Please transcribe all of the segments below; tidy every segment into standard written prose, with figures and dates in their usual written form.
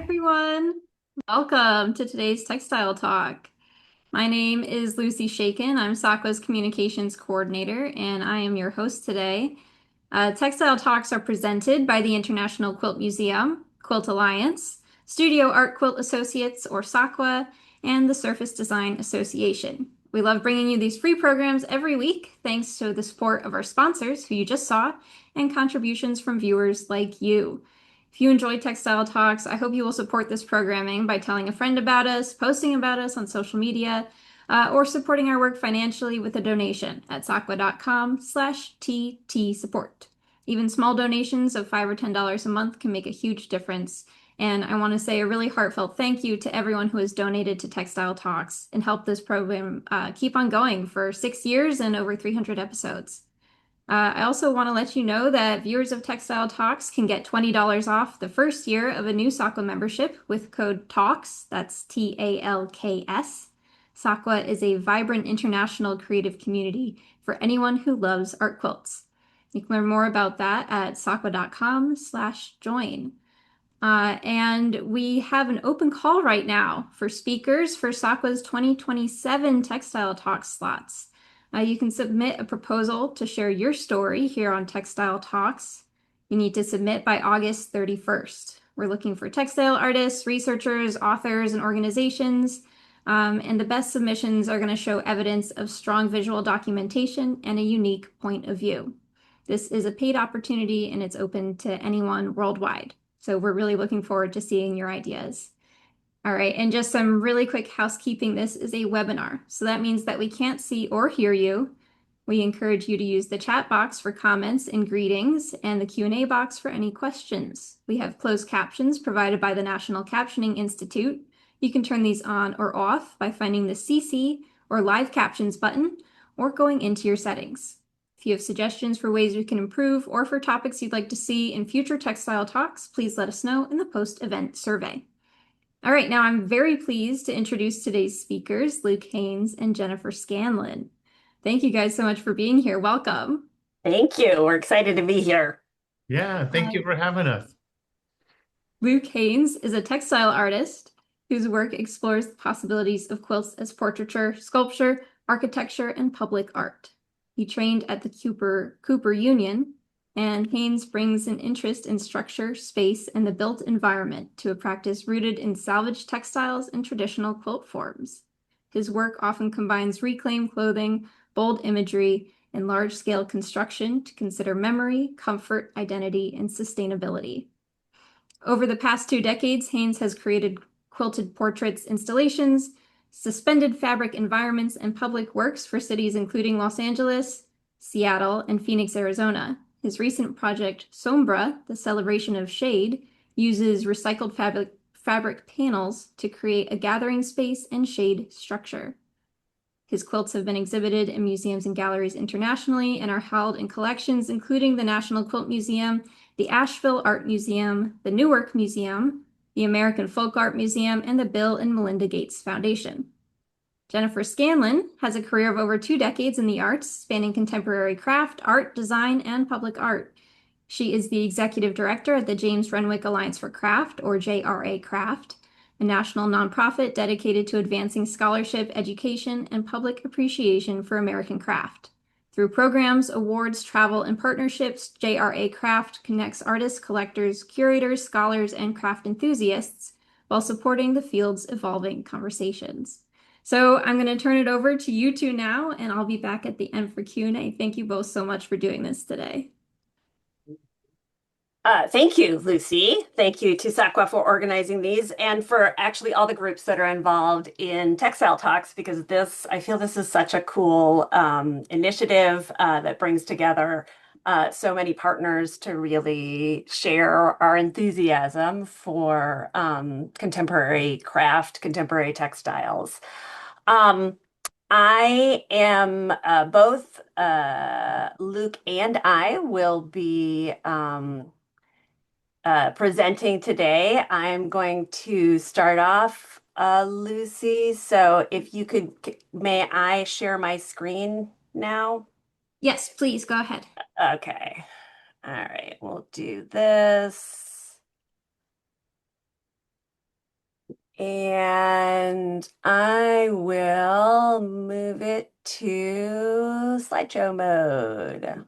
everyone. Welcome to today's Textile Talk. My name is Lucy Shaken. I'm SAQA's Communications Coordinator, and I am your host today. Textile Talks are presented by the International Quilt Museum, Quilt Alliance, Studio Art Quilt Associates, or SAQA, and the Surface Design Association. We love bringing you these free programs every week, thanks to the support of our sponsors, who you just saw, and contributions from viewers like you. If you enjoy Textile Talks, I hope you will support this programming by telling a friend about us, posting about us on social media, or supporting our work financially with a donation at SAQA.com/TT support. Even small donations of $5 or $10 a month can make a huge difference. And I want to say a really heartfelt thank you to everyone who has donated to Textile Talks and helped this program keep on going for 6 years and over 300 episodes. I also want to let you know that viewers of Textile Talks can get $20 off the first year of a new SAQA membership with code TALKS. That's TALKS. SAQA is a vibrant international creative community for anyone who loves art quilts. You can learn more about that at SAQA.com/join. And we have an open call right now for speakers for SAQA's 2027 Textile Talks slots. You can submit a proposal to share your story here on Textile Talks. You need to submit by August 31st. We're looking for textile artists, researchers, authors, and organizations. And the best submissions are going to show evidence of strong visual documentation and a unique point of view. This is a paid opportunity and it's open to anyone worldwide. So we're really looking forward to seeing your ideas. All right, and just some really quick housekeeping. This is a webinar, so that means that we can't see or hear you. We encourage you to use the chat box for comments and greetings and the Q&A box for any questions. We have closed captions provided by the National Captioning Institute. You can turn these on or off by finding the CC or Live Captions button or going into your settings. If you have suggestions for ways we can improve or for topics you'd like to see in future Textile Talks, please let us know in the post-event survey. All right, now I'm very pleased to introduce today's speakers, Luke Haynes and Jennifer Scanlan. Thank you guys so much for being here. Welcome. Thank you. We're excited to be here. Yeah, thank you for having us. Luke Haynes is a textile artist whose work explores the possibilities of quilts as portraiture, sculpture, architecture, and public art. He trained at the Cooper Union, and Haynes brings an interest in structure, space, and the built environment to a practice rooted in salvaged textiles and traditional quilt forms. His work often combines reclaimed clothing, bold imagery, and large-scale construction to consider memory, comfort, identity, and sustainability. Over the past 2 decades, Haynes has created quilted portraits installations, suspended fabric environments, and public works for cities including Los Angeles, Seattle, and Phoenix, Arizona. His recent project, Sombra, the celebration of shade, uses recycled fabric panels to create a gathering space and shade structure. His quilts have been exhibited in museums and galleries internationally and are held in collections including the National Quilt Museum, the Asheville Art Museum, the Newark Museum, the American Folk Art Museum, and the Bill and Melinda Gates Foundation. Jennifer Scanlan has a career of over 2 decades in the arts, spanning contemporary craft, art, design, and public art. She is the executive director at the James Renwick Alliance for Craft, or JRACraft, a national nonprofit dedicated to advancing scholarship, education, and public appreciation for American craft. Through programs, awards, travel, and partnerships, JRACraft connects artists, collectors, curators, scholars, and craft enthusiasts while supporting the field's evolving conversations. So I'm going to turn it over to you two now, and I'll be back at the end for Q&A. Thank you both so much for doing this today. Thank you, Lucy. Thank you to SAQA for organizing these and for actually all the groups that are involved in Textile Talks, because I feel this is such a cool initiative that brings together so many partners to really share our enthusiasm for contemporary craft, contemporary textiles. I am both Luke and I will be presenting today. I'm going to start off, Lucy. So if you could, may I share my screen now? Yes, please go ahead. Okay. All right, we'll do this. And I will move it to slideshow mode.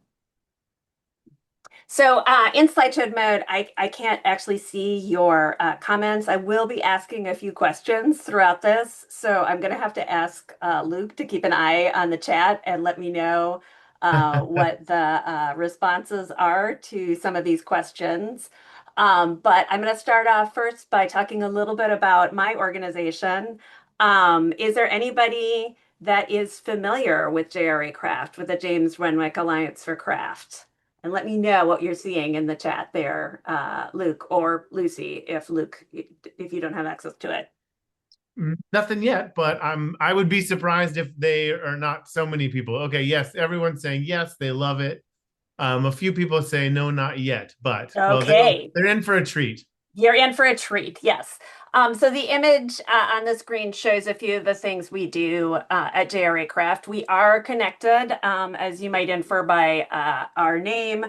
So in slideshow mode, I can't actually see your comments. I will be asking a few questions throughout this. So I'm going to have to ask Luke to keep an eye on the chat and let me know what the responses are to some of these questions. But I'm going to start off first by talking a little bit about my organization. Is there anybody that is familiar with JRACraft, with the James Renwick Alliance for Craft? And let me know what you're seeing in the chat there, Luke or Lucy, if you don't have access to it. Nothing yet, but I would be surprised if they are not so many people. Okay, yes, everyone's saying yes, they love it. A few people say no, not yet, but well, Okay. they're in for a treat. You're in for a treat, yes. So the image on the screen shows a few of the things we do at JRACraft. We are connected, as you might infer by our name.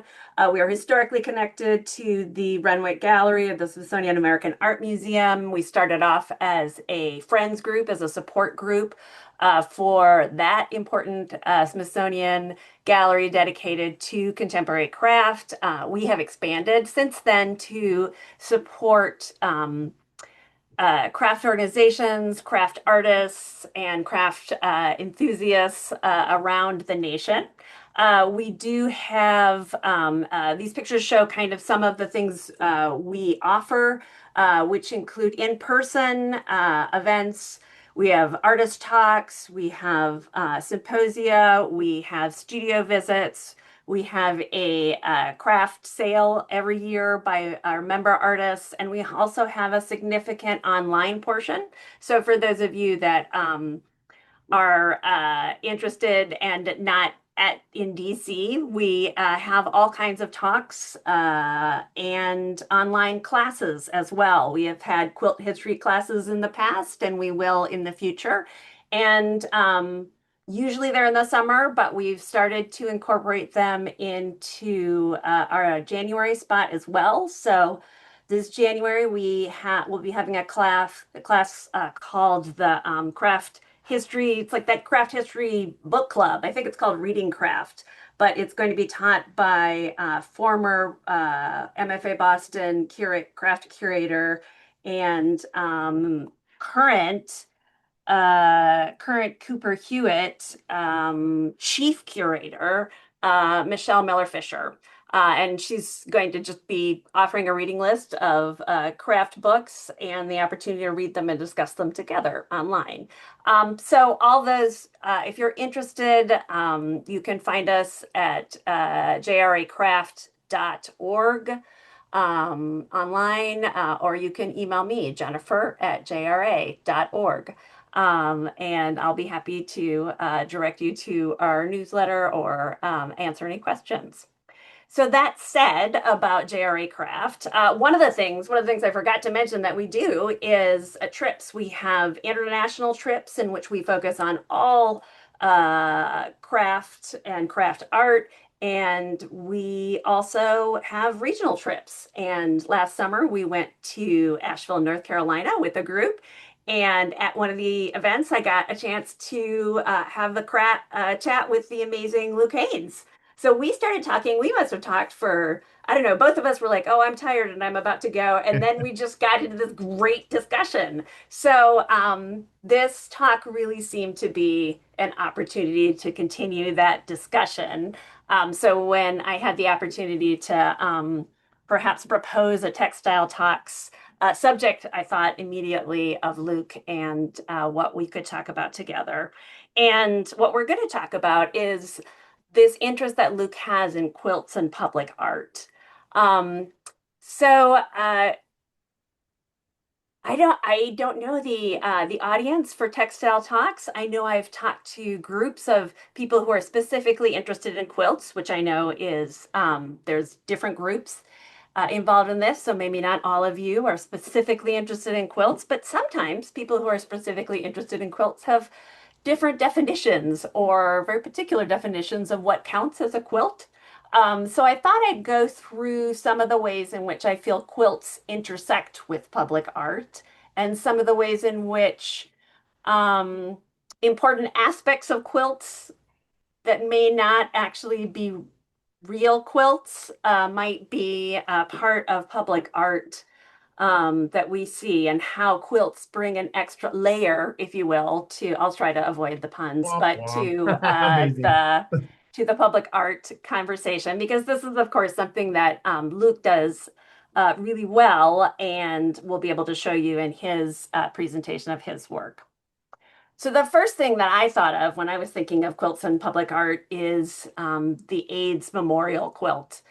We are historically connected to the Renwick Gallery of the Smithsonian American Art Museum. We started off as a friends group, as a support group for that important Smithsonian gallery dedicated to contemporary craft. We have expanded since then to support craft organizations, craft artists, and craft enthusiasts around the nation. We do have these pictures show kind of some of the things we offer, which include in-person events. We have artist talks, we have symposia, we have studio visits, we have a craft sale every year by our member artists, and we also have a significant online portion. So for those of you that are interested and not in DC, we have all kinds of talks and online classes as well. We have had quilt history classes in the past, and we will in the future. And usually they're in the summer, but we've started to incorporate them into our January spot as well. So this January we'll be having a class called the Craft History. It's like that craft history book club. I think it's called Reading Craft, but it's going to be taught by former MFA Boston craft curator and current Cooper Hewitt chief curator, Michelle Miller Fisher. And she's going to just be offering a reading list of craft books and the opportunity to read them and discuss them together online. So all those, if you're interested, you can find us at JRACraft.org online, or you can email me, Jennifer@JRA.org. And I'll be happy to direct you to our newsletter or answer any questions. So that said about JRACraft, one of the things I forgot to mention that we do is trips. We have international trips in which we focus on all craft and craft art. And we also have regional trips. And last summer we went to Asheville, North Carolina with a group. And at one of the events, I got a chance to have the chat with the amazing Luke Haynes. So we started talking. We must have talked for, I don't know, both of us were like, oh, I'm tired and I'm about to go. And then we just got into this great discussion. So this talk really seemed to be an opportunity to continue that discussion. So when I had the opportunity to perhaps propose a Textile Talks subject, I thought immediately of Luke and what we could talk about together. And what we're going to talk about is this interest that Luke has in quilts and public art. So I don't know the audience for Textile Talks. I know I've talked to groups of people who are specifically interested in quilts, which I know is there's different groups involved in this. So maybe not all of you are specifically interested in quilts, but sometimes people who are specifically interested in quilts have different definitions or very particular definitions of what counts as a quilt. So I thought I'd go through some of the ways in which I feel quilts intersect with public art, and some of the ways in which um, important aspects of quilts that may not actually be real quilts might be part of public art that we see, and how quilts bring an extra layer, if you will, to, I'll try to avoid the puns, Womp but womp. Amazing. to the public art conversation, because this is, of course, something that Luke does really well, and we'll be able to show you in his presentation of his work. So the first thing that I thought of when I was thinking of quilts and public art is the AIDS Memorial Quilt,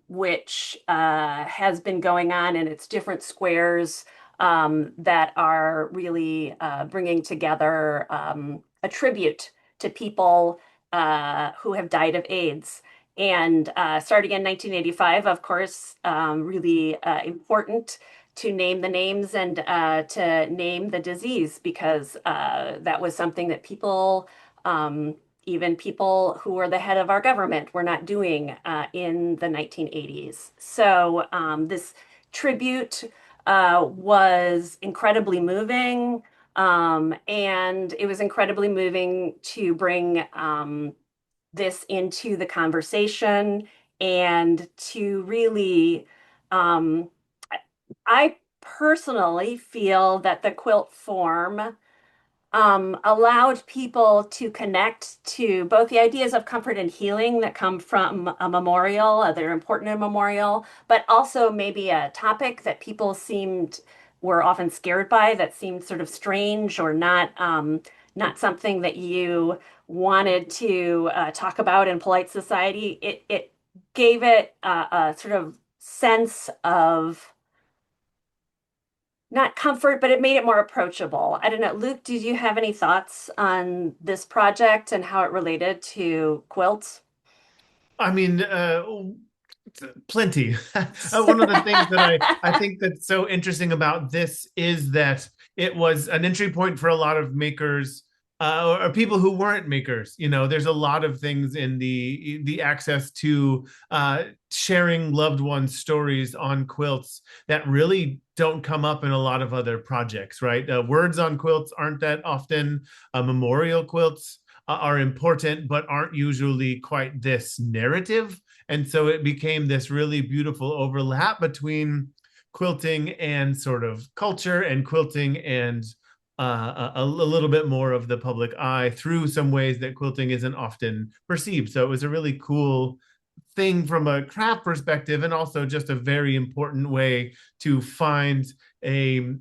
which has been going on in its different squares that are really bringing together a tribute to people who have died of AIDS. And starting in 1985, of course, really important to name the names and to name the disease, because that was something that people, even people who were the head of our government, were not doing in the 1980s. So this tribute was incredibly moving, and it was incredibly moving to bring this into the conversation and to really I personally feel that the quilt form allowed people to connect to both the ideas of comfort and healing that come from a memorial, that are important in a memorial, but also maybe a topic that people were often scared by, that seemed sort of strange or not something that you wanted to talk about in polite society. It gave it a sort of sense of not comfort, but it made it more approachable. I don't know. Luke, did you have any thoughts on this project and how it related to quilts? I mean, plenty. One of the things that I think that's so interesting about this is that it was an entry point for a lot of makers, or people who weren't makers. You know, there's a lot of things in the access to sharing loved ones' stories on quilts that really don't come up in a lot of other projects, right? Words on quilts aren't that often. Memorial quilts are important, but aren't usually quite this narrative. And so it became this really beautiful overlap between quilting and sort of culture, and quilting and a little bit more of the public eye through some ways that quilting isn't often perceived. So it was a really cool thing from a craft perspective, and also just a very important way to find a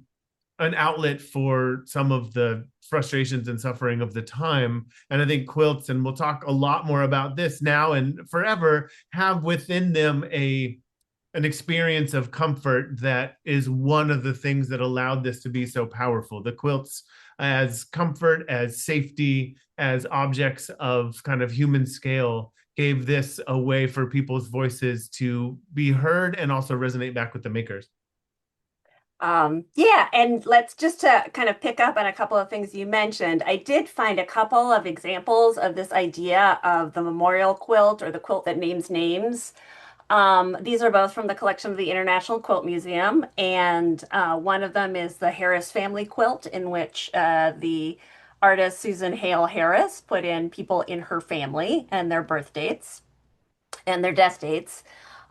an outlet for some of the frustrations and suffering of the time. And I think quilts, and we'll talk a lot more about this now and forever, have within them an experience of comfort that is one of the things that allowed this to be so powerful. The quilts as comfort, as safety, as objects of kind of human scale gave this a way for people's voices to be heard and also resonate back with the makers. Yeah, and let's just to kind of pick up on a couple of things you mentioned. I did find a couple of examples of this idea of the memorial quilt, or the quilt that names names. These are both from the collection of the International Quilt Museum, and one of them is the Harris family quilt, in which the artist Susan Hale Harris put in people in her family and their birth dates and their death dates.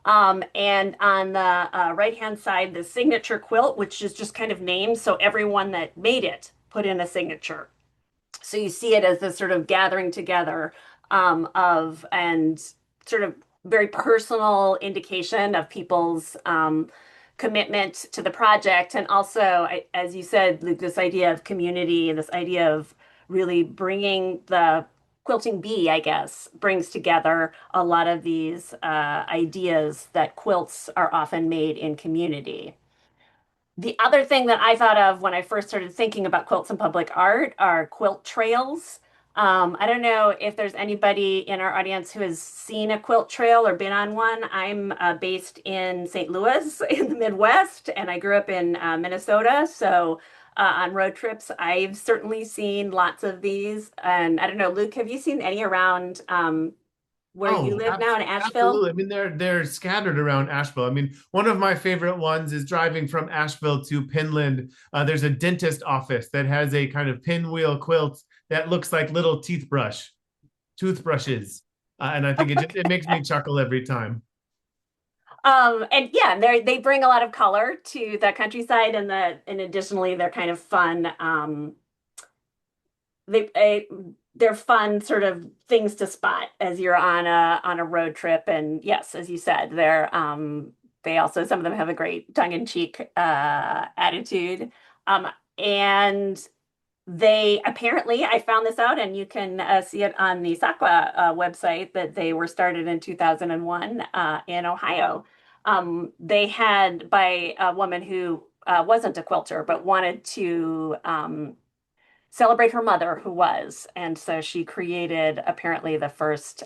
And on the right-hand side, the signature quilt, which is just kind of named, so everyone that made it put in a signature. So you see it as this sort of gathering together of, and sort of very personal indication of people's commitment to the project. And also, as you said, Luke, this idea of community and this idea of really bringing the quilting bee, I guess, brings together a lot of these ideas that quilts are often made in community. The other thing that I thought of when I first started thinking about quilts and public art are quilt trails. I don't know if there's anybody in our audience who has seen a quilt trail or been on one. I'm based in St. Louis in the Midwest, and I grew up in Minnesota. So on road trips, I've certainly seen lots of these. And I don't know, Luke, have you seen any around where you Oh, live now in Asheville? absolutely. I mean, they're scattered around Asheville. I mean, one of my favorite ones is driving from Asheville to Pinland. There's a dentist office that has a kind of pinwheel quilt that looks like little toothbrushes, and I think it makes me chuckle every time. And yeah, they bring a lot of color to the countryside, and additionally, they're kind of fun. They they're fun sort of things to spot as you're on a road trip. And yes, as you said, they also, some of them have a great tongue-in-cheek attitude. Um, and they apparently, I found this out, and you can see it on the SAQA website, that they were started in 2001 in Ohio. They had by a woman who wasn't a quilter, but wanted to celebrate her mother, who was. And so she created apparently the first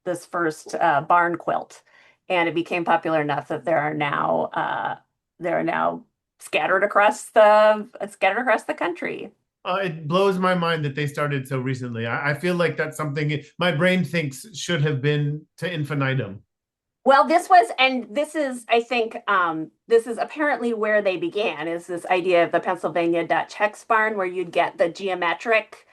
this first barn quilt, and it became popular enough that there are now scattered across the country. It blows my mind that they started so recently. I feel like that's something my brain thinks should have been to infinitum. Well, this is, I think, this is apparently where they began, is this idea of the Pennsylvania Dutch hex barn, where you'd get the geometric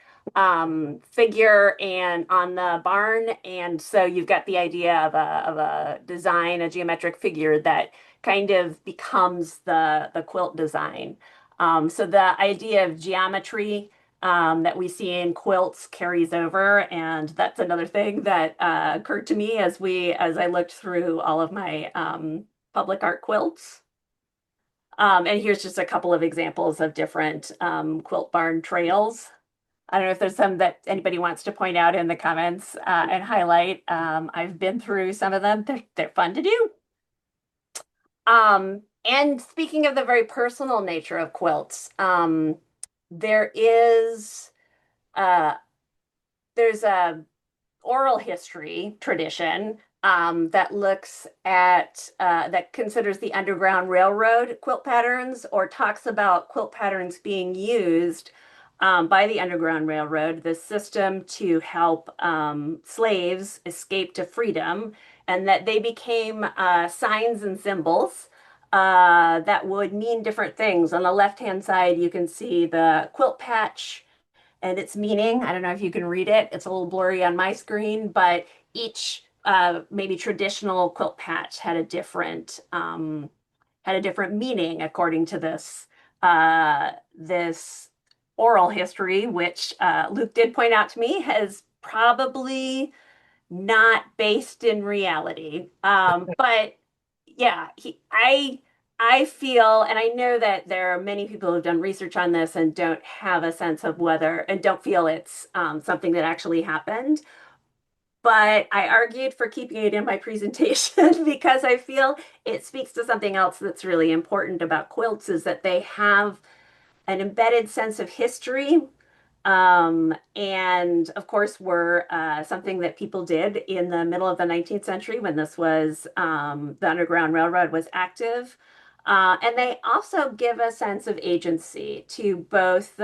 figure and on the barn. And so you've got the idea of a design, a geometric figure that kind of becomes the quilt design. So the idea of geometry that we see in quilts carries over, and that's another thing that occurred to me as I looked through all of my public art quilts. And here's just a couple of examples of different quilt barn trails. I don't know if there's some that anybody wants to point out in the comments and highlight. I've been through some of them. They're fun to do. And speaking of the very personal nature of quilts, there is uh, there's a oral history tradition that looks at that considers the Underground Railroad quilt patterns, or talks about quilt patterns being used by the Underground Railroad, the system to help slaves escape to freedom, and that they became signs and symbols that would mean different things. On the left-hand side, you can see the quilt patch and its meaning. I don't know if you can read it. It's a little blurry on my screen, but each maybe traditional quilt patch had a different meaning according to this oral history, which Luke did point out to me has probably not based in reality. But yeah, I feel, and I know that there are many people who've done research on this and don't have a sense of whether, and don't feel it's something that actually happened. But I argued for keeping it in my presentation because I feel it speaks to something else that's really important about quilts, is that they have an embedded sense of history. And of course, were something that people did in the middle of the 19th century when the Underground Railroad was active. And they also give a sense of agency to both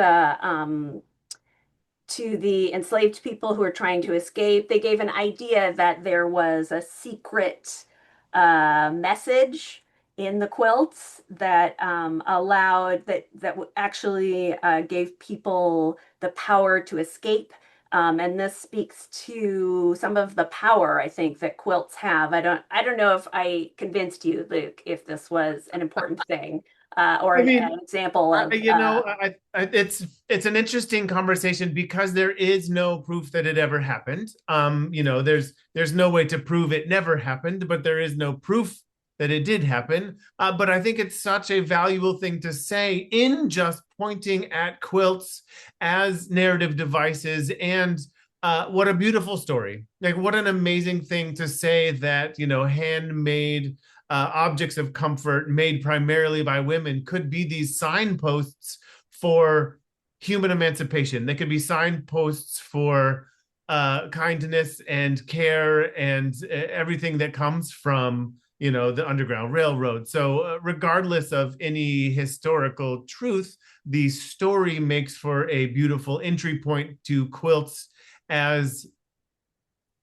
to the enslaved people who are trying to escape. They gave an idea that there was a secret message in the quilts that that actually gave people the power to escape. And this speaks to some of the power, I think, that quilts have. I don't know if I convinced you, Luke, if this was an important thing or I mean, an example of it's an interesting conversation because there is no proof that it ever happened. There's no way to prove it never happened, but there is no proof that it did happen. But I think it's such a valuable thing to say in just pointing at quilts as narrative devices. And what a beautiful story. Like, what an amazing thing to say that, handmade objects of comfort made primarily by women could be these signposts for human emancipation. They could be signposts for kindness and care and everything that comes from the Underground Railroad. So regardless of any historical truth, the story makes for a beautiful entry point to quilts as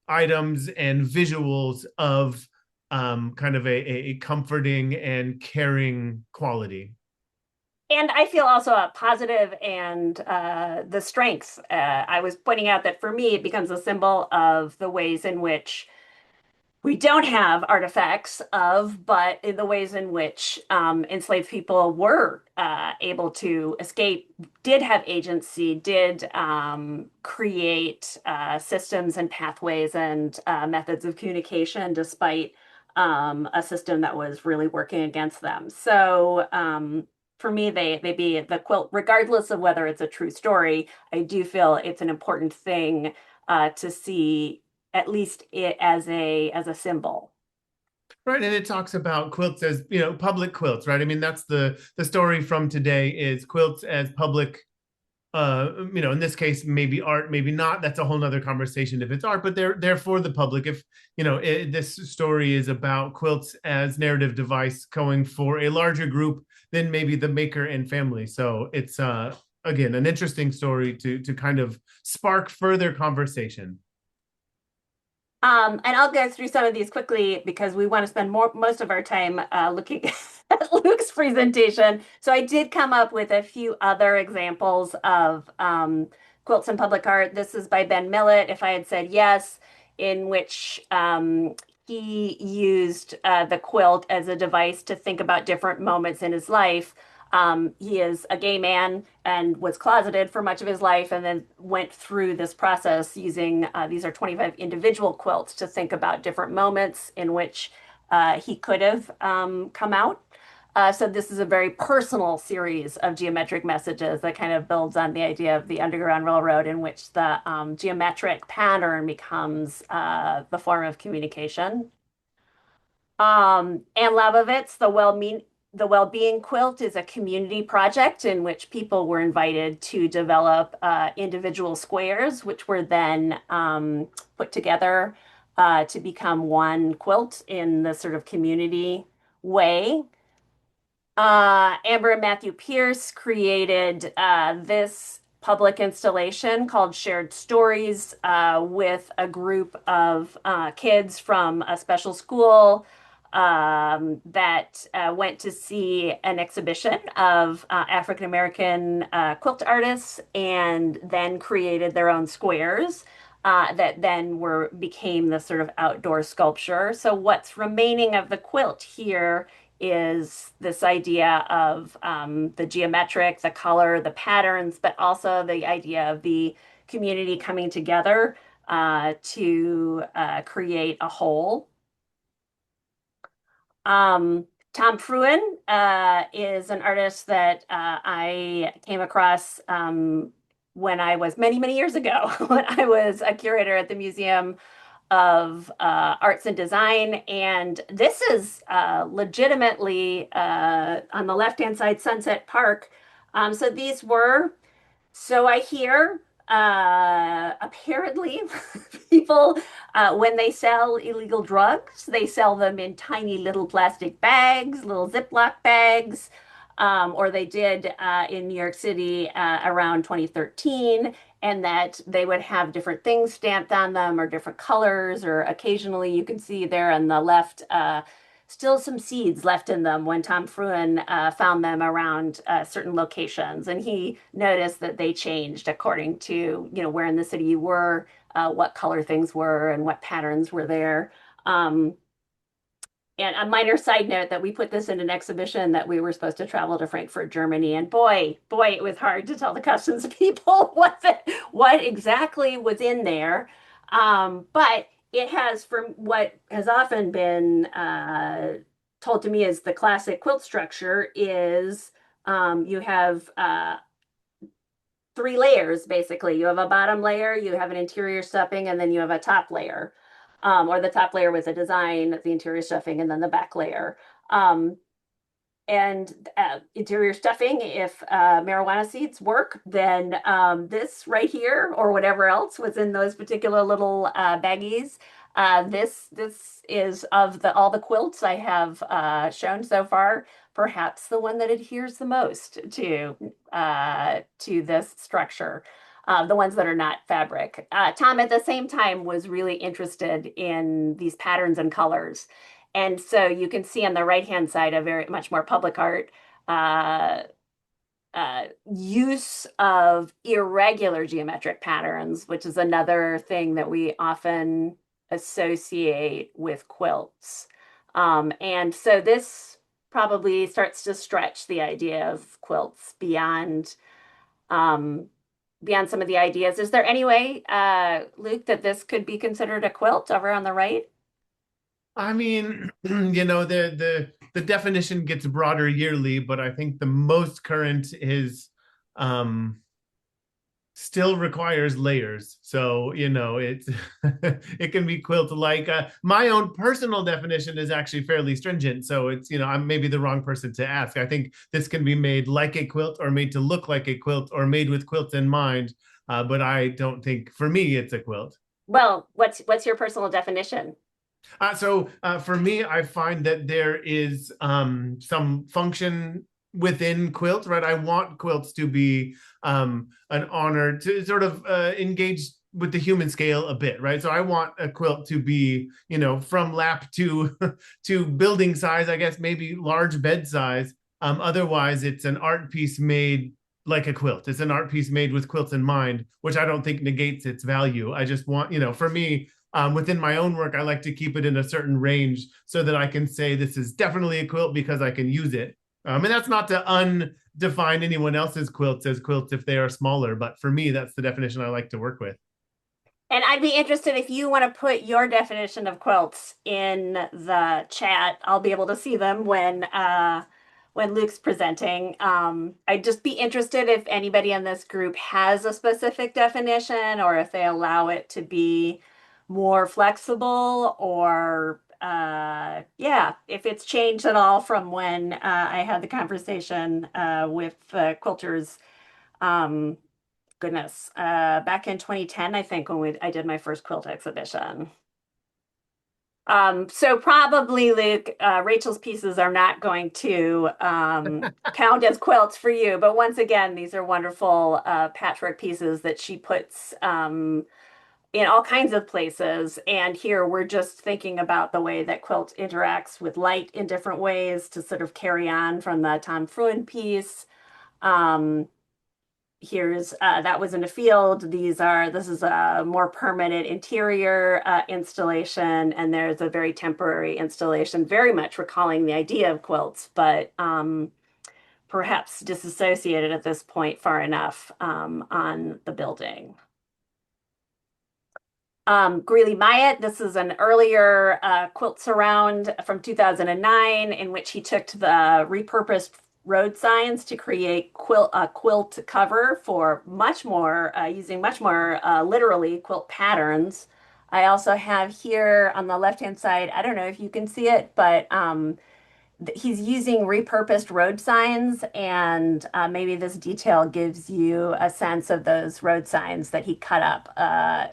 items and visuals of kind of a comforting and caring quality. And I feel also a positive and the strengths. I was pointing out that for me, it becomes a symbol of the ways in which we don't have artifacts of, but in the ways in which enslaved people were able to escape, did have agency, did create systems and pathways and methods of communication despite a system that was really working against them. So for me, they be the quilt, regardless of whether it's a true story. I do feel it's an important thing to see at least it as a symbol. Right, and it talks about quilts as, you know, public quilts, right? I mean, that's the story from today is quilts as public, you know, in this case, maybe art, maybe not. That's a whole nother conversation if it's art, but they're for the public. If, you know, this story is about quilts as narrative device going for a larger group than maybe the maker and family. So it's again an interesting story to kind of spark further conversation. And I'll go through some of these quickly because we want to spend most of our time looking at Luke's presentation. So I did come up with a few other examples of quilts in public art. This is by Ben Millett, If I Had Said Yes, in which he used the quilt as a device to think about different moments in his life. He is a gay man and was closeted for much of his life and then went through this process using these are 25 individual quilts to think about different moments in which he could have come out. So this is a very personal series of geometric messages that kind of builds on the idea of the Underground Railroad in which the geometric pattern becomes the form of communication. Anne Labovitz, the Well-Being Quilt is a community project in which people were invited to develop individual squares, which were then put together to become one quilt in the sort of community way. Amber and Matthew Pierce created this public installation called Shared Stories with a group of kids from a special school that went to see an exhibition of African American quilt artists and then created their own squares. That then became the sort of outdoor sculpture. So what's remaining of the quilt here is this idea of the geometric, the color, the patterns, but also the idea of the community coming together to create a whole. Tom Fruin is an artist that I came across when I was many, many years ago, when I was a curator at the Museum of Arts and Design. And this is legitimately on the left-hand side, Sunset Park. So these were, so I hear, apparently people, when they sell illegal drugs, they sell them in tiny little plastic bags, little Ziploc bags, or they did in New York City around 2013, and that they would have different things stamped on them or different colors, or occasionally you can see there on the left still some seeds left in them when Tom Fruin found them around certain locations. And he noticed that they changed according to, you know, where in the city you were, what color things were, and what patterns were there. And a minor side note that we put this in an exhibition that we were supposed to travel to Frankfurt, Germany, and boy, it was hard to tell the customs people what exactly was in there. But it has, from what has often been told to me as the classic quilt structure, is you have three layers basically. You have a bottom layer, you have an interior stuffing, and then you have a top layer. Or the top layer with a design, the interior stuffing, and then the back layer. And interior stuffing, if marijuana seeds work, then this right here or whatever else was in those particular little baggies. This is of all the quilts I have shown so far, perhaps the one that adheres the most to this structure. the ones that are not fabric. Tom, at the same time, was really interested in these patterns and colors. And so you can see on the right-hand side a very much more public art uh, use of irregular geometric patterns, which is another thing that we often associate with quilts. And so this probably starts to stretch the idea of quilts um, beyond some of the ideas. Is there any way, Luke, that this could be considered a quilt over on the right? I mean, the definition gets broader yearly, but I think the most current is um still requires layers. So, it's it can be quilt like my own personal definition is actually fairly stringent. So it's, I'm maybe the wrong person to ask. I think this can be made like a quilt or made to look like a quilt or made with quilts in mind. But I don't think for me it's a quilt. Well, what's your personal definition? So for me, I find that there is some function within quilts, right? I want quilts to be an honor to sort of engage with the human scale a bit, right? So I want a quilt to be, from lap to to building size, I guess maybe large bed size. Otherwise, it's an art piece made like a quilt. It's an art piece made with quilts in mind, which I don't think negates its value. I just want, for me, within my own work, I like to keep it in a certain range so that I can say this is definitely a quilt because I can use it. And that's not to undefine anyone else's quilts as quilts if they are smaller, but for me, that's the definition I like to work with. And I'd be interested if you want to put your definition of quilts in the chat. I'll be able to see them when Luke's presenting. I'd just be interested if anybody in this group has a specific definition or if they allow it to be more flexible or yeah, if it's changed at all from when I had the conversation with quilters. Um, Goodness, back in 2010, I think when I did my first quilt exhibition. So probably, Luke, Rachel's pieces are not going to count as quilts for you. But once again, these are wonderful patchwork pieces that she puts in all kinds of places. And here we're just thinking about the way that quilt interacts with light in different ways to sort of carry on from the Tom Fruin piece. Um, Here's that was in a field. This is a more permanent interior installation, and there's a very temporary installation, very much recalling the idea of quilts, but perhaps disassociated at this point far enough on the building. Greeley Myatt, this is an earlier quilt surround from 2009 in which he took the repurposed road signs to create a quilt cover for much more, using much more literally quilt patterns. I also have here on the left-hand side, I don't know if you can see it, but he's using repurposed road signs, and maybe this detail gives you a sense of those road signs that he cut up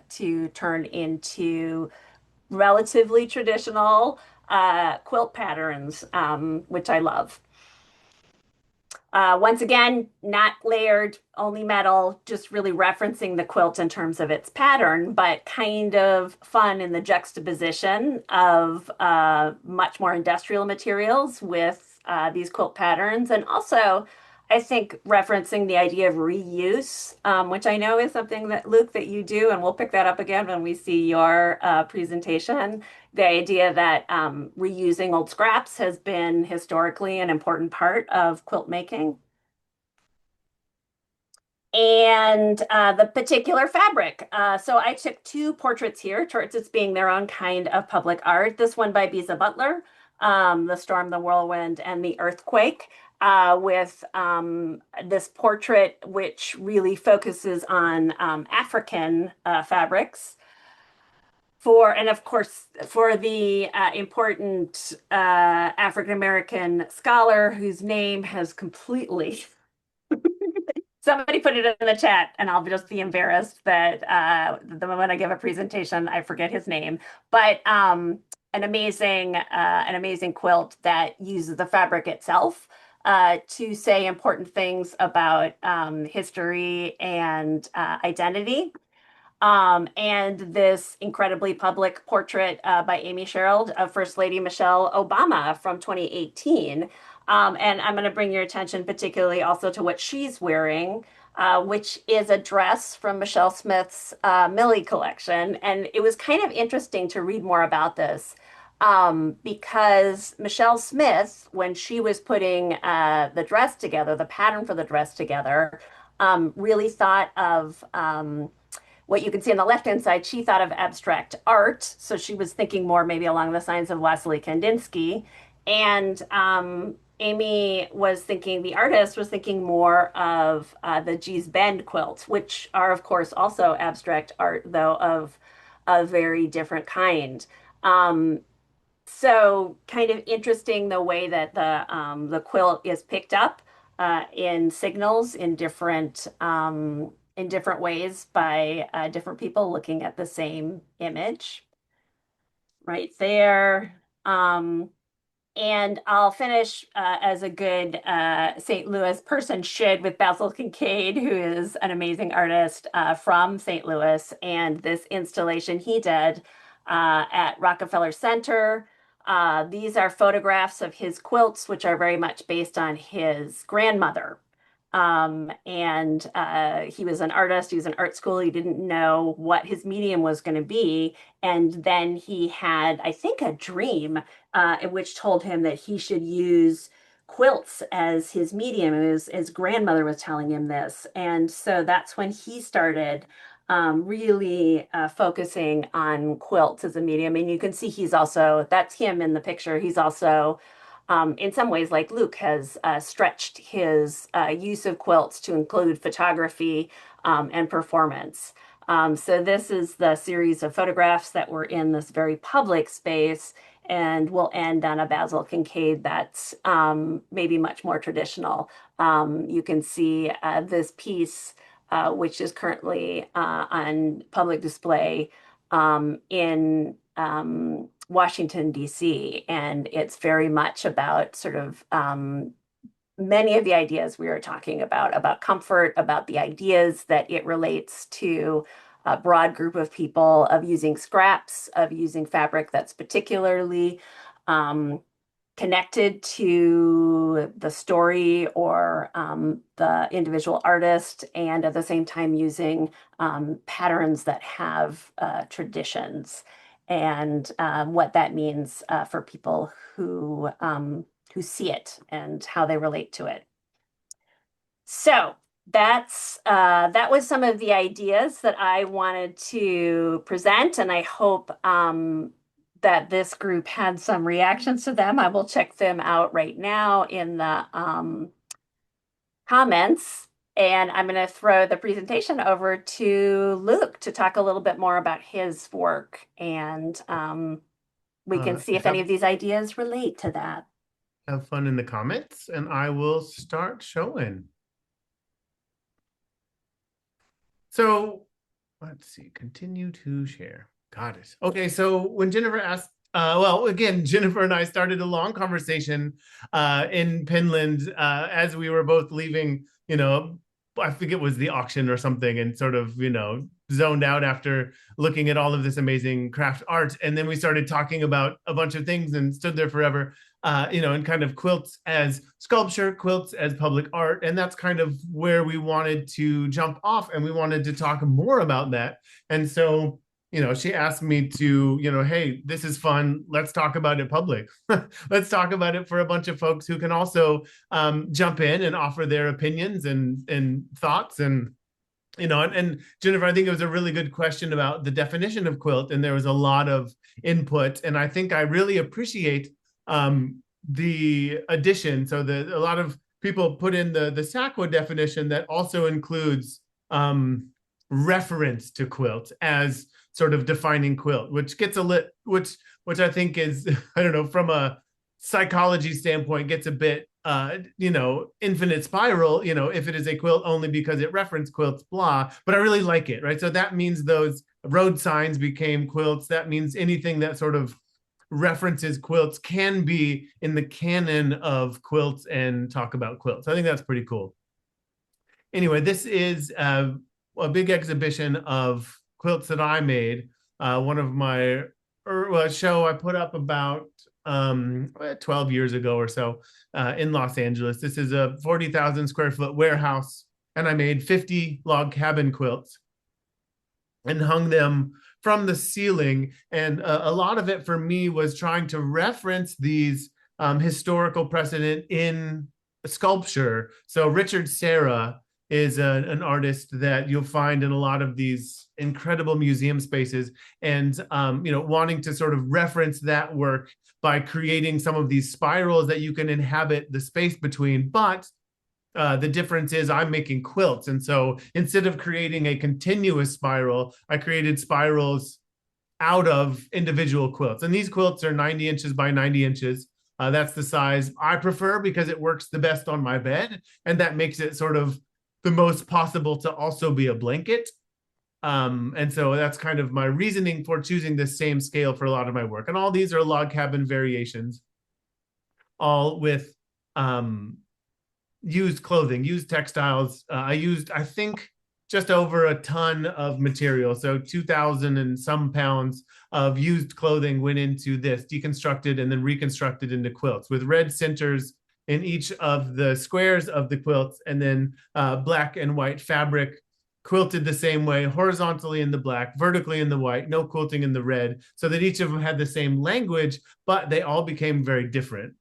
to turn into relatively traditional quilt patterns, which I love. Once again, not layered, only metal, just really referencing the quilt in terms of its pattern, but kind of fun in the juxtaposition of much more industrial materials with these quilt patterns. And also, I think referencing the idea of reuse, which I know is something that, Luke, that you do, and we'll pick that up again when we see your presentation. The idea that reusing old scraps has been historically an important part of quilt making. And the particular fabric. So I took two portraits here, portraits being their own kind of public art. This one by Bisa Butler, The Storm, the Whirlwind, and the Earthquake, with this portrait which really focuses on African fabrics. And of course, for the important African American scholar whose name has completely, somebody put it in the chat, and I'll just be embarrassed that the moment I give a presentation, I forget his name. But an amazing quilt that uses the fabric itself to say important things about history and identity. And this incredibly public portrait by Amy Sherald of First Lady Michelle Obama from 2018. And I'm going to bring your attention particularly also to what she's wearing, which is a dress from Michelle Smith's Millie collection. And it was kind of interesting to read more about this because Michelle Smith, when she was putting the dress together, the pattern for the dress together, really thought of what you can see on the left-hand side, she thought of abstract art. So she was thinking more maybe along the lines of Wassily Kandinsky. And Amy was thinking, the artist was thinking more of the Gee's Bend quilts, which are, of course, also abstract art, though of a very different kind. So kind of interesting the way that the quilt is picked up in signals in different ways by different people looking at the same image right there. And I'll finish as a good St. Louis person should with Basil Kincaid, who is an amazing artist from St. Louis, and this installation he did at Rockefeller Center. These are photographs of his quilts, which are very much based on his grandmother. And he was an artist, he was in art school, he didn't know what his medium was going to be. And then he had, I think, a dream which told him that he should use quilts as his medium. His grandmother was telling him this. And so that's when he started really focusing on quilts as a medium. And you can see that's him in the picture. He's also in some ways, like Luke, has stretched his use of quilts to include photography and performance. So this is the series of photographs that were in this very public space, and we'll end on a Basil Kincaid that's maybe much more traditional. You can see this piece, which is currently on public display in Washington, D.C., and it's very much about sort of many of the ideas we were talking about comfort, about the ideas that it relates to a broad group of people, of using scraps, of using fabric that's particularly connected to the story or the individual artist, and at the same time using patterns that have traditions, and what that means for people who see it and how they relate to it. So that was some of the ideas that I wanted to present, and I hope that this group had some reactions to them. I will check them out right now in the comments. And I'm going to throw the presentation over to Luke to talk a little bit more about his work. And we can see if any of these ideas relate to that. Have fun in the comments, and I will start showing. So let's see, continue to share. Got it. Okay, so when Jennifer asked, well, again, Jennifer and I started a long conversation in Pinland as we were both leaving, I think it was the auction or something, and sort of, zoned out after looking at all of this amazing craft art. And then we started talking about a bunch of things and stood there forever, and kind of quilts as sculpture, quilts as public art. And that's kind of where we wanted to jump off, and we wanted to talk more about that. And so, she asked me to, hey, this is fun. Let's talk about it public. Let's talk about it for a bunch of folks who can also jump in and offer their opinions and thoughts. And, and Jennifer, I think it was a really good question about the definition of quilt. And there was a lot of input. And I think I really appreciate the addition. So a lot of people put in the SAQA definition that also includes reference to quilt as sort of defining quilt, which gets which I think is, I don't know, from a psychology standpoint, gets a bit, infinite spiral, if it is a quilt only because it referenced quilts, blah, but I really like it, right? So that means those road signs became quilts. That means anything that sort of references quilts can be in the canon of quilts and talk about quilts. I think that's pretty cool. Anyway, this is a big exhibition of quilts that I made. One of my show I put up about 12 years ago or so in Los Angeles. This is a 40,000 square foot warehouse, and I made 50 log cabin quilts and hung them from the ceiling. And a lot of it for me was trying to reference these historical precedent in sculpture. So Richard Serra is an artist that you'll find in a lot of these incredible museum spaces, and wanting to sort of reference that work by creating some of these spirals that you can inhabit the space between. But the difference is I'm making quilts. And so instead of creating a continuous spiral, I created spirals out of individual quilts. And these quilts are 90 inches by 90 inches. That's the size I prefer because it works the best on my bed. And that makes it sort of the most possible to also be a blanket. And so that's kind of my reasoning for choosing this same scale for a lot of my work. And all these are log cabin variations, all with used clothing, used textiles. I used, I think, just over a ton of material. So 2,000 and some pounds of used clothing went into this, deconstructed and then reconstructed into quilts with red centers in each of the squares of the quilts, and then black and white fabric quilted the same way, horizontally in the black, vertically in the white, no quilting in the red, so that each of them had the same language, but they all became very different.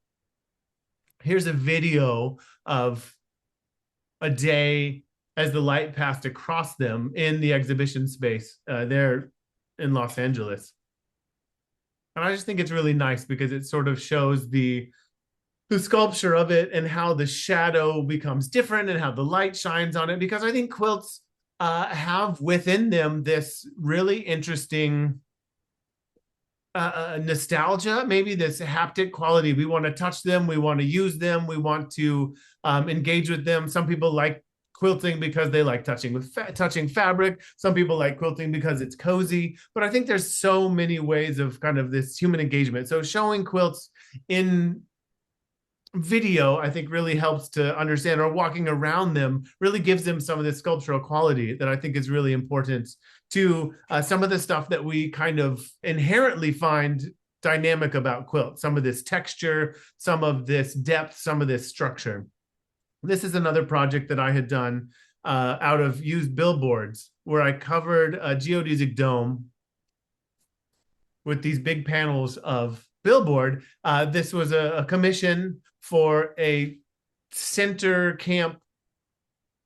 Here's a video of a day as the light passed across them in the exhibition space there in Los Angeles. And I just think it's really nice because it sort of shows the sculpture of it and how the shadow becomes different and how the light shines on it. Because I think quilts have within them this really interesting nostalgia, maybe this haptic quality. We want to touch them, we want to use them, we want to engage with them. Some people like quilting because they like touching fabric. Some people like quilting because it's cozy. But I think there's so many ways of kind of this human engagement. So showing quilts in video, I think, really helps to understand, or walking around them really gives them some of this sculptural quality that I think is really important to some of the stuff that we kind of inherently find dynamic about quilts, some of this texture, some of this depth, some of this structure. This is another project that I had done out of used billboards where I covered a geodesic dome with these big panels of billboard. This was a commission for a center camp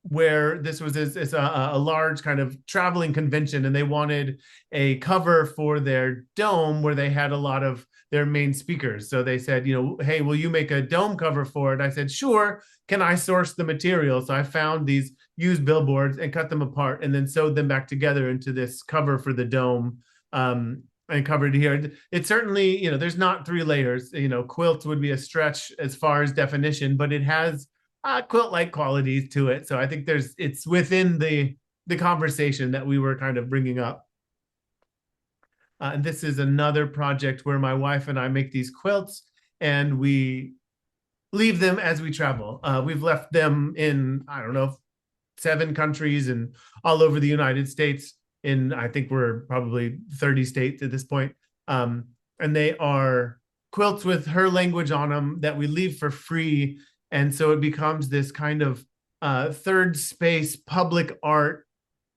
where this was a large kind of traveling convention, and they wanted a cover for their dome where they had a lot of their main speakers. So they said, hey, will you make a dome cover for it? I said, sure. Can I source the material? So I found these used billboards and cut them apart and then sewed them back together into this cover for the dome. And covered here. It certainly, there's not 3 layers. Quilt would be a stretch as far as definition, but it has quilt-like qualities to it. So I think it's within the conversation that we were kind of bringing up. And this is another project where my wife and I make these quilts, and we leave them as we travel. We've left them in, 7 countries and all over the United States. I think we're probably 30 states at this point. And they are quilts with her language on them that we leave for free. And so it becomes this kind of third space public art,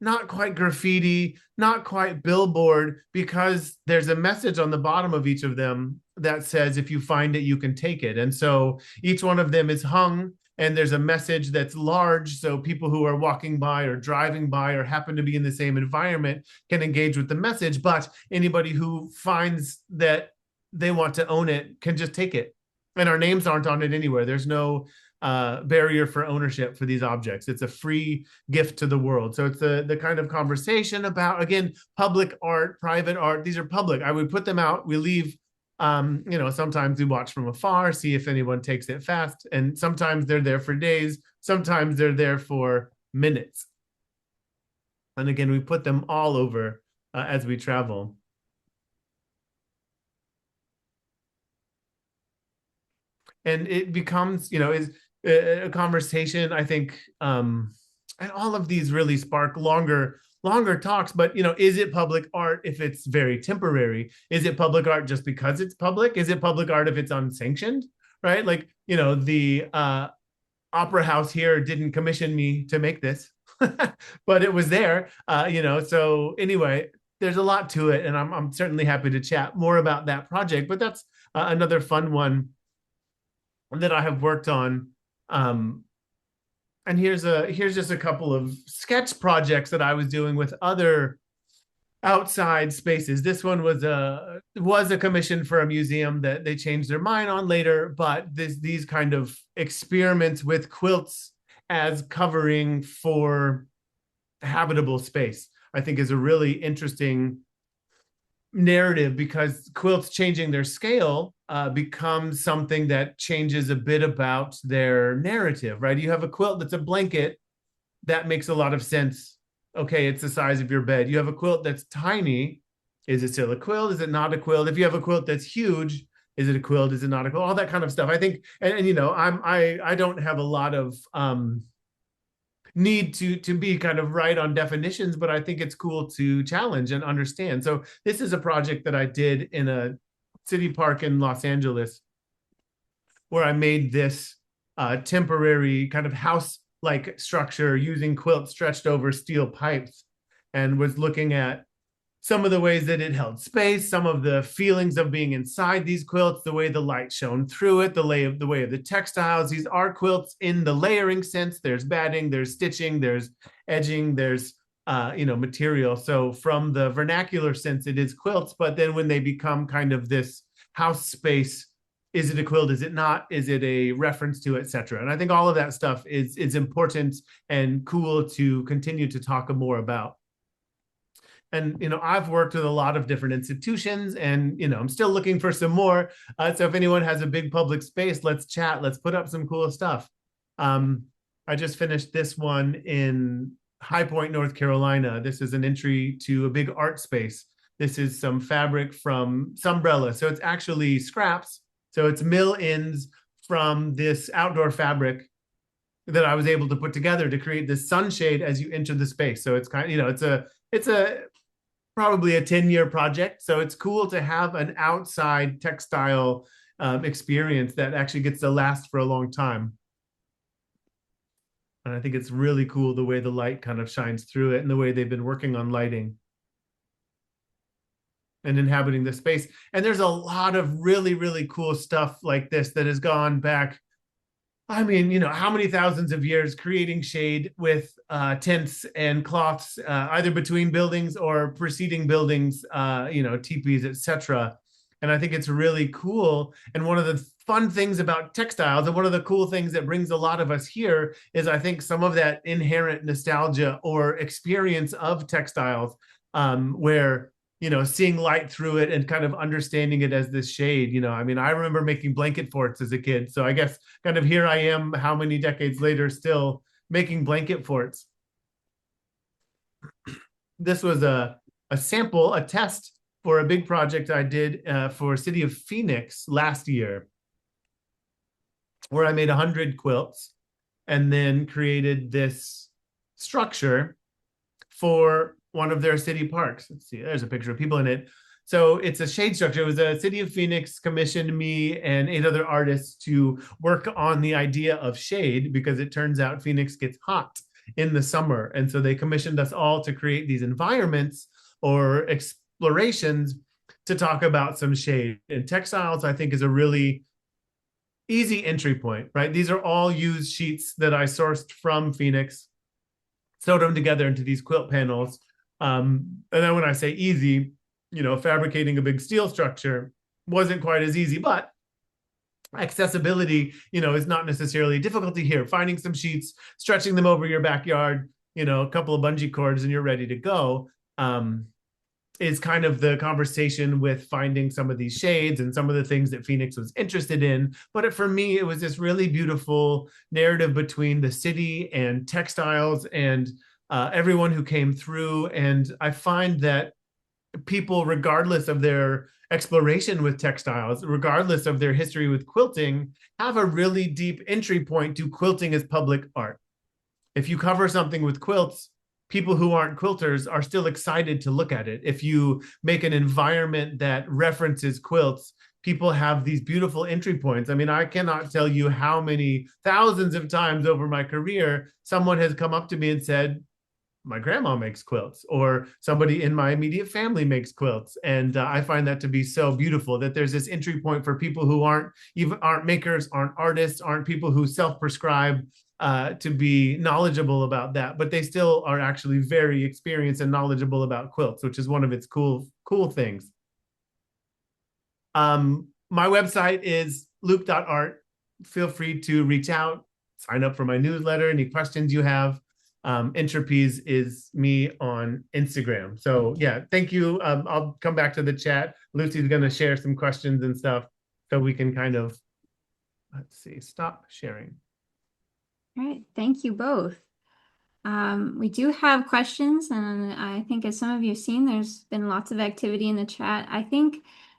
not quite graffiti, not quite billboard, because there's a message on the bottom of each of them that says, if you find it, you can take it. And so each one of them is hung, and there's a message that's large, so people who are walking by or driving by or happen to be in the same environment can engage with the message. But anybody who finds that they want to own it can just take it. And our names aren't on it anywhere. There's no barrier for ownership for these objects. It's a free gift to the world. So it's the kind of conversation about, again, public art, private art. These are public. I would put them out. We leave. Sometimes we watch from afar, see if anyone takes it fast. And sometimes they're there for days. Sometimes they're there for minutes. And again, we put them all over as we travel. and it becomes, is a conversation, I think, and all of these really spark longer talks. But is it public art if it's very temporary? Is it public art just because it's public? Is it public art if it's unsanctioned? Right? Like, the opera house here didn't commission me to make this, but it was there. So anyway, there's a lot to it, and I'm certainly happy to chat more about that project. But that's another fun one that I have worked on. And here's just a couple of sketch projects that I was doing with other outside spaces. This one was a commission for a museum that they changed their mind on later, but these kind of experiments with quilts as covering for habitable space, I think, is a really interesting narrative, because quilts changing their scale becomes something that changes a bit about their narrative, right? You have a quilt that's a blanket, that makes a lot of sense. Okay, it's the size of your bed. You have a quilt that's tiny. Is it still a quilt? Is it not a quilt? If you have a quilt that's huge, is it a quilt? Is it not a quilt? All that kind of stuff. I think, and I don't have a lot of need to be kind of right on definitions, but I think it's cool to challenge and understand. So this is a project that I did in a city park in Los Angeles, where I made this temporary kind of house-like structure using quilts stretched over steel pipes, and was looking at some of the ways that it held space, some of the feelings of being inside these quilts, the way the light shone through it, the way of the textiles. These are quilts in the layering sense. There's batting, there's stitching, there's edging, there's material. So from the vernacular sense, it is quilts. But then when they become kind of this house space, is it a quilt? Is it not? Is it a reference to, etc.? And I think all of that stuff is important and cool to continue to talk more about. And, I've worked with a lot of different institutions, and, I'm still looking for some more. So if anyone has a big public space, let's chat. Let's put up some cool stuff. I just finished this one in High Point, North Carolina. This is an entry to a big art space. This is some fabric from Sunbrella. So it's actually scraps. So it's mill ends from this outdoor fabric that I was able to put together to create this sunshade as you enter the space. So it's kind of, it's a probably a 10-year project. So it's cool to have an outside textile experience that actually gets to last for a long time. And I think it's really cool the way the light kind of shines through it, and the way they've been working on lighting and inhabiting the space. And there's a lot of really, really cool stuff like this that has gone back, I mean, how many thousands of years, creating shade with tents and cloths, either between buildings or preceding buildings, teepees, etc. And I think it's really cool. And one of the fun things about textiles, and one of the cool things that brings a lot of us here, is I think some of that inherent nostalgia or experience of textiles, where seeing light through it and kind of understanding it as this shade. I mean, I remember making blanket forts as a kid. So I guess kind of here I am, how many decades later, still making blanket forts. This was a sample, a test for a big project I did for City of Phoenix last year, where I made 100 quilts and then created this structure for one of their city parks. Let's see, there's a picture of people in it. So it's a shade structure. It was a City of Phoenix commissioned me and 8 other artists to work on the idea of shade, because it turns out Phoenix gets hot in the summer. And so they commissioned us all to create these environments or explorations to talk about some shade. And textiles, I think, is a really easy entry point, right? These are all used sheets that I sourced from Phoenix, sewed them together into these quilt panels. And then when I say easy, fabricating a big steel structure wasn't quite as easy, but accessibility, is not necessarily difficulty here. Finding some sheets, stretching them over your backyard, a couple of bungee cords, and you're ready to go, is kind of the conversation with finding some of these shades and some of the things that Phoenix was interested in. But for me, it was this really beautiful narrative between the city and textiles and everyone who came through. And I find that people, regardless of their exploration with textiles, regardless of their history with quilting, have a really deep entry point to quilting as public art. If you cover something with quilts, people who aren't quilters are still excited to look at it. If you make an environment that references quilts, people have these beautiful entry points. I mean, I cannot tell you how many thousands of times over my career someone has come up to me and said, my grandma makes quilts, or somebody in my immediate family makes quilts. And I find that to be so beautiful, that there's this entry point for people who aren't makers, aren't artists, aren't people who self-prescribe to be knowledgeable about that, but they still are actually very experienced and knowledgeable about quilts, which is one of its cool things. My website is luke.art. Feel free to reach out, sign up for my newsletter, any questions you have. Entropies is me on Instagram. So yeah, thank you. I'll come back to the chat. Lucy's going to share some questions and stuff so we can kind of, let's see, stop sharing. All right, thank you both. We do have questions, and I think as some of you have seen, there's been lots of activity in the chat. I think,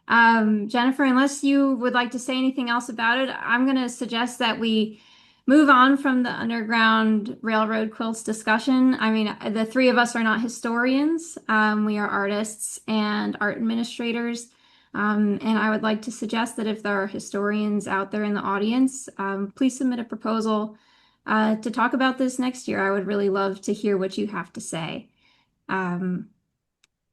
Jennifer, unless you would like to say anything else about it, I'm going to suggest that we move on from the Underground Railroad quilts discussion. I mean, the three of us are not historians. We are artists and art administrators. And I would like to suggest that if there are historians out there in the audience, please submit a proposal to talk about this next year. I would really love to hear what you have to say.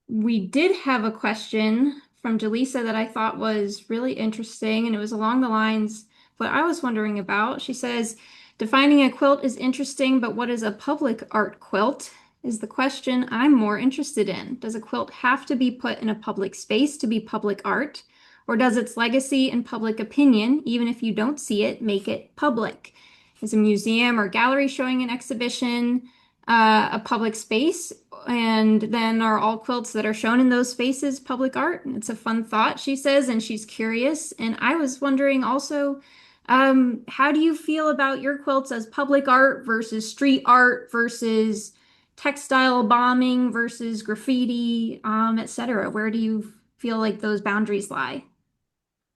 We did have a question from Jaleesa that I thought was really interesting, and it was along the lines of what I was wondering about. She says, defining a quilt is interesting, but what is a public art quilt is the question I'm more interested in. Does a quilt have to be put in a public space to be public art? Or does its legacy and public opinion, even if you don't see it, make it public? Is a museum or gallery showing an exhibition a public space? And then are all quilts that are shown in those spaces public art? It's a fun thought, she says, and she's curious. And I was wondering also, how do you feel about your quilts as public art versus street art versus textile bombing versus graffiti, etc.? Where do you feel like those boundaries lie?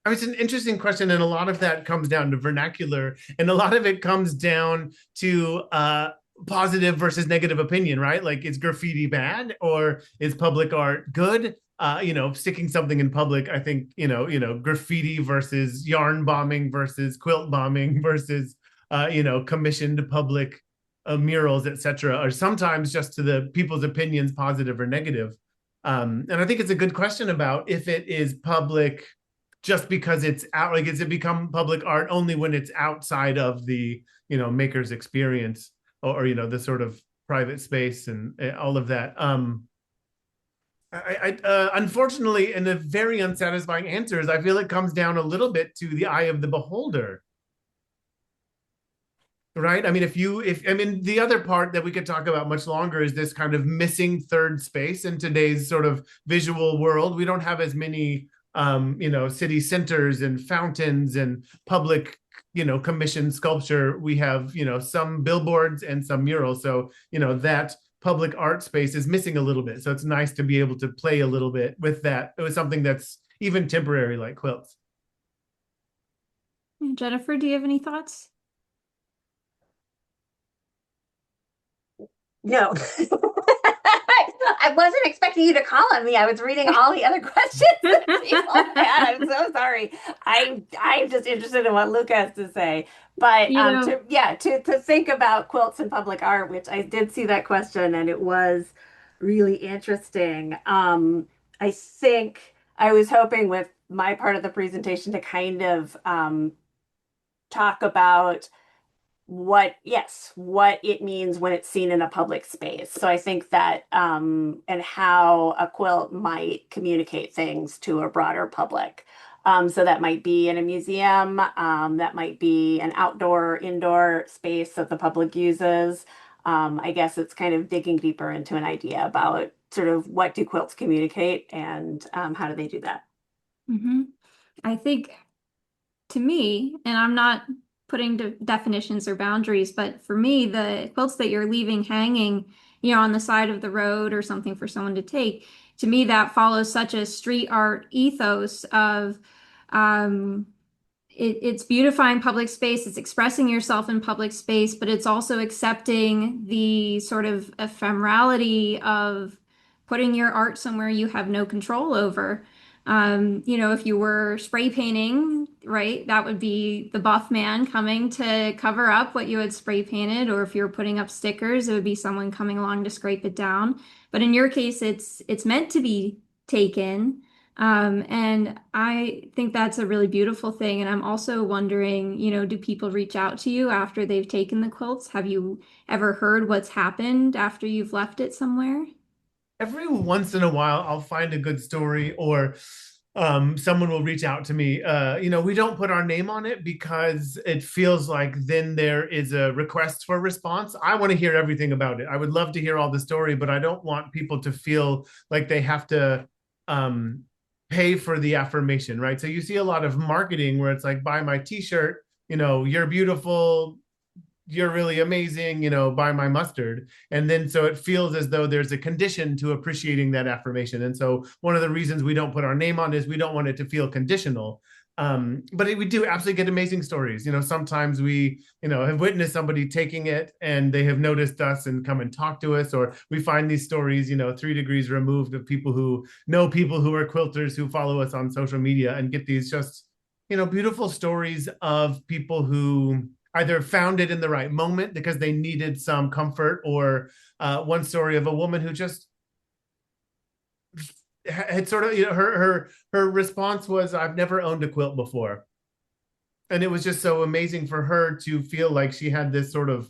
It's an interesting question, and a lot of that comes down to vernacular, and a lot of it comes down to positive versus negative opinion, right? Like, is graffiti bad or is public art good? Sticking something in public, I think, graffiti versus yarn bombing versus quilt bombing versus, commissioned public murals, etc., are sometimes just to the people's opinions, positive or negative. And I think it's a good question about if it is public just because it's out, like, it's become public art only when it's outside of the, maker's experience or the sort of private space and all of that. Unfortunately, and the very unsatisfying answers, I feel it comes down a little bit to the eye of the beholder. Right? I mean, the other part that we could talk about much longer is this kind of missing third space in today's sort of visual world. We don't have as many city centers and fountains and public, commissioned sculpture. We have, some billboards and some murals. So, that public art space is missing a little bit. So it's nice to be able to play a little bit with that. It was something that's even temporary, like quilts. Jennifer, do you have any thoughts? No. I wasn't expecting you to call on me. I was reading all the other questions that people had. I'm so sorry. I'm just interested in what Luke has to say. But to think about quilts and public art, which I did see that question and it was really interesting. I think I was hoping with my part of the presentation to kind of talk about what it means when it's seen in a public space. So I think that and how a quilt might communicate things to a broader public. So that might be in a museum, that might be an indoor space that the public uses. I guess it's kind of digging deeper into an idea about sort of what do quilts communicate and how do they do that? Mm-hmm. I think, to me, and I'm not putting definitions or boundaries, but for me, the quilts that you're leaving hanging, on the side of the road or something for someone to take, to me, that follows such a street art ethos of um, it's beautifying public space, it's expressing yourself in public space, but it's also accepting the sort of ephemerality of putting your art somewhere you have no control over. If you were spray painting, right, that would be the buff man coming to cover up what you had spray painted, or if you were putting up stickers, it would be someone coming along to scrape it down. But in your case, it's meant to be taken. And I think that's a really beautiful thing. And I'm also wondering, do people reach out to you after they've taken the quilts? Have you ever heard what's happened after you've left it somewhere? Every once in a while, I'll find a good story, or someone will reach out to me. We don't put our name on it because it feels like then there is a request for response. I want to hear everything about it. I would love to hear all the story, but I don't want people to feel like they have to um, pay for the affirmation, right? So you see a lot of marketing where it's like, buy my t-shirt, you're beautiful, you're really amazing, buy my mustard. And then so it feels as though there's a condition to appreciating that affirmation. And so one of the reasons we don't put our name on is we don't want it to feel conditional. But we do absolutely get amazing stories. Sometimes we, have witnessed somebody taking it and they have noticed us and come and talk to us, or we find these stories, 3 degrees removed, of people who know people who are quilters who follow us on social media, and get these just, beautiful stories of people who either found it in the right moment because they needed some comfort, or one story of a woman who just had sort of, her response was, I've never owned a quilt before. And it was just so amazing for her to feel like she had this sort of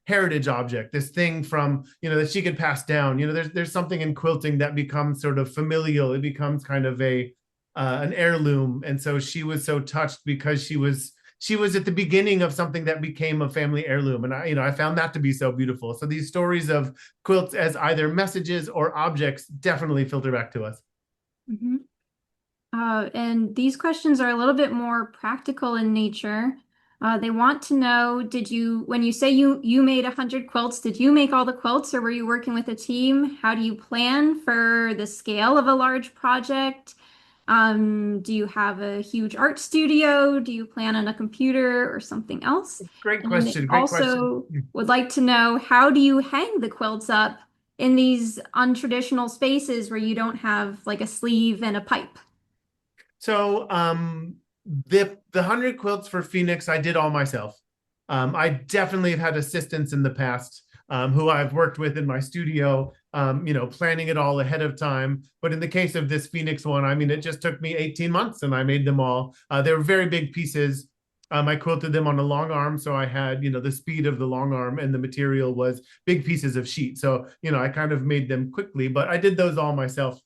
heritage object, this thing from, that she could pass down. There's something in quilting that becomes sort of familial. It becomes kind of an heirloom. And so she was so touched because she was at the beginning of something that became a family heirloom. And I found that to be so beautiful. So these stories of quilts as either messages or objects definitely filter back to us. Mm-hmm. And these questions are a little bit more practical in nature. They want to know, when you say you made 100 quilts, did you make all the quilts, or were you working with a team? How do you plan for the scale of a large project? Do you have a huge art studio? Do you plan on a computer or something else? Great And then they question. Great question. also would like to know, how do you hang the quilts up in these untraditional spaces where you don't have like a sleeve and a pipe? So the 100 quilts for Phoenix, I did all myself. I definitely have had assistants in the past, who I've worked with in my studio, planning it all ahead of time. But in the case of this Phoenix one, I mean, it just took me 18 months and I made them all. They were very big pieces. I quilted them on a long arm, so I had, the speed of the long arm, and the material was big pieces of sheet. So, I kind of made them quickly, but I did those all myself.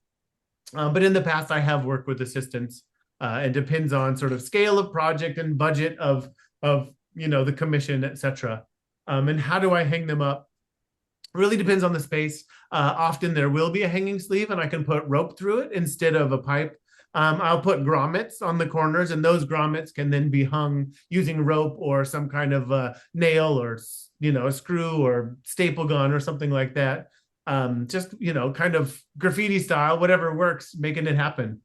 But in the past, I have worked with assistants. It depends on sort of scale of project and budget of the commission, etc. And how do I hang them up? Really depends on the space. Often there will be a hanging sleeve, and I can put rope through it instead of a pipe. I'll put grommets on the corners, and those grommets can then be hung using rope or some kind of nail, or a screw or staple gun or something like that. Just kind of graffiti style, whatever works, making it happen.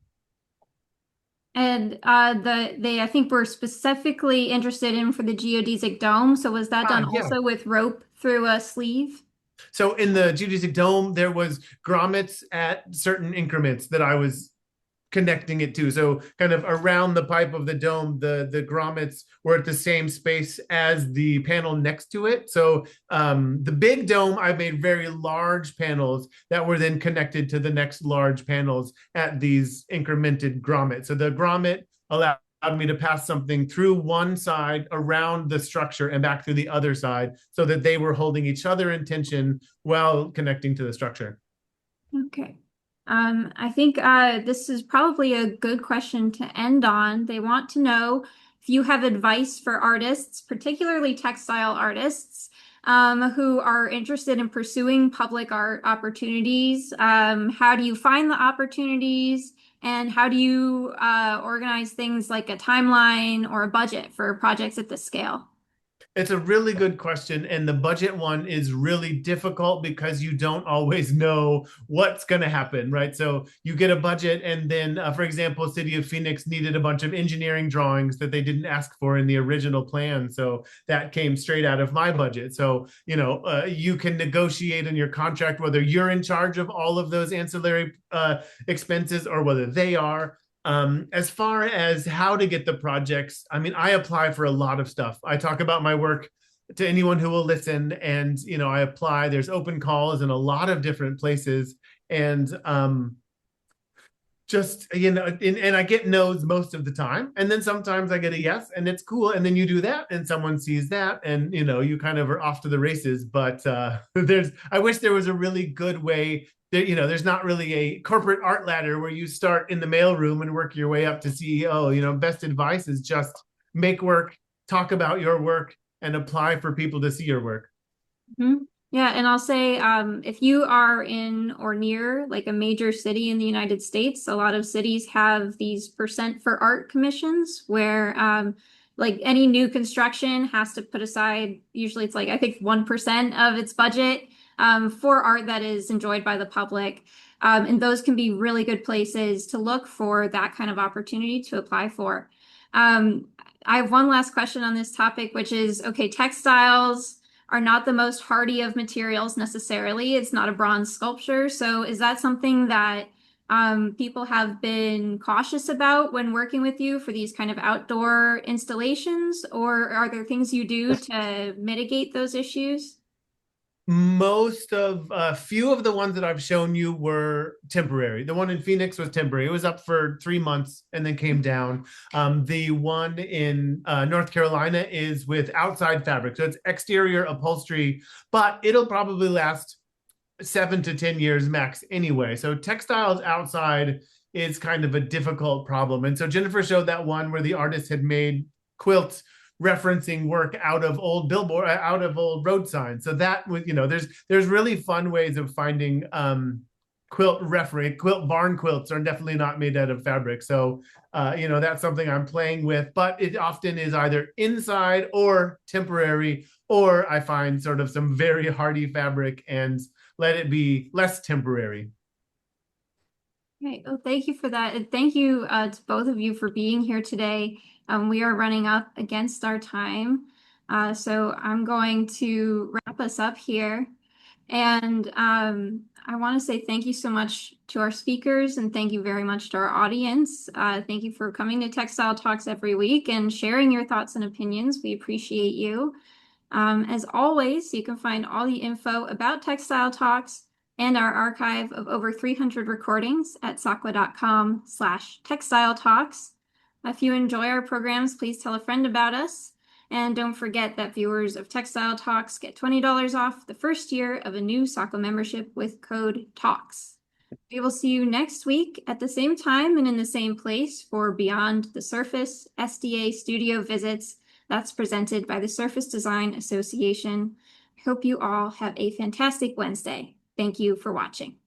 And they I think were specifically interested in for the geodesic dome. So was that done Yeah. also with rope through a sleeve? So in the geodesic dome, there was grommets at certain increments that I was connecting it to. So kind of around the pipe of the dome, the grommets were at the same space as the panel next to it. So the big dome, I made very large panels that were then connected to the next large panels at these incremented grommets. So the grommet allowed me to pass something through one side around the structure and back through the other side, so that they were holding each other in tension while connecting to the structure. Okay. I think this is probably a good question to end on. They want to know if you have advice for artists, particularly textile artists, who are interested in pursuing public art opportunities. How do you find the opportunities, and how do you organize things like a timeline or a budget for projects at this scale? It's a really good question. And the budget one is really difficult because you don't always know what's going to happen, right? So you get a budget, and then, for example, City of Phoenix needed a bunch of engineering drawings that they didn't ask for in the original plan. So that came straight out of my budget. So, you can negotiate in your contract whether you're in charge of all of those ancillary expenses or whether they are. As far as how to get the projects, I mean, I apply for a lot of stuff. I talk about my work to anyone who will listen, and I apply. There's open calls in a lot of different places, and just and I get no's most of the time, and then sometimes I get a yes, and it's cool. And then you do that, and someone sees that, and you kind of are off to the races. But I wish there was a really good way. There's not really a corporate art ladder where you start in the mailroom and work your way up to CEO. Best advice is just make work, talk about your work, and apply for people to see your work. Mm-hmm. Yeah, and I'll say if you are in or near like a major city in the United States, a lot of cities have these percent for art commissions where like any new construction has to put aside, usually it's like I think 1% of its budget for art that is enjoyed by the public. And those can be really good places to look for that kind of opportunity to apply for. I have one last question on this topic, which is, okay, textiles are not the most hardy of materials necessarily. It's not a bronze sculpture. So is that something that people have been cautious about when working with you for these kind of outdoor installations? Or are there things you do to mitigate those issues? Most of a few of the ones that I've shown you were temporary. The one in Phoenix was temporary. It was up for 3 months and then came down. The one in North Carolina is with outside fabric. So it's exterior upholstery, but it'll probably last 7 to 10 years max anyway. So textiles outside is kind of a difficult problem. And so Jennifer showed that one where the artist had made quilts referencing work out of old out of old road signs. So that was, there's really fun ways of finding quilt barn quilts are definitely not made out of fabric. So that's something I'm playing with, but it often is either inside or temporary, or I find sort of some very hardy fabric and let it be less temporary. Okay, well, thank you for that. And thank you to both of you for being here today. We are running up against our time. So I'm going to wrap us up here. And I want to say thank you so much to our speakers, and thank you very much to our audience. Thank you for coming to Textile Talks every week and sharing your thoughts and opinions. We appreciate you. As always, you can find all the info about Textile Talks and our archive of over 300 recordings at SAQA.com/Textile Talks. If you enjoy our programs, please tell a friend about us. And don't forget that viewers of Textile Talks get $20 off the first year of a new SAQA membership with code TALKS. We will see you next week at the same time and in the same place for Beyond the Surface SDA studio visits. That's presented by the Surface Design Association. I hope you all have a fantastic Wednesday. Thank you for watching.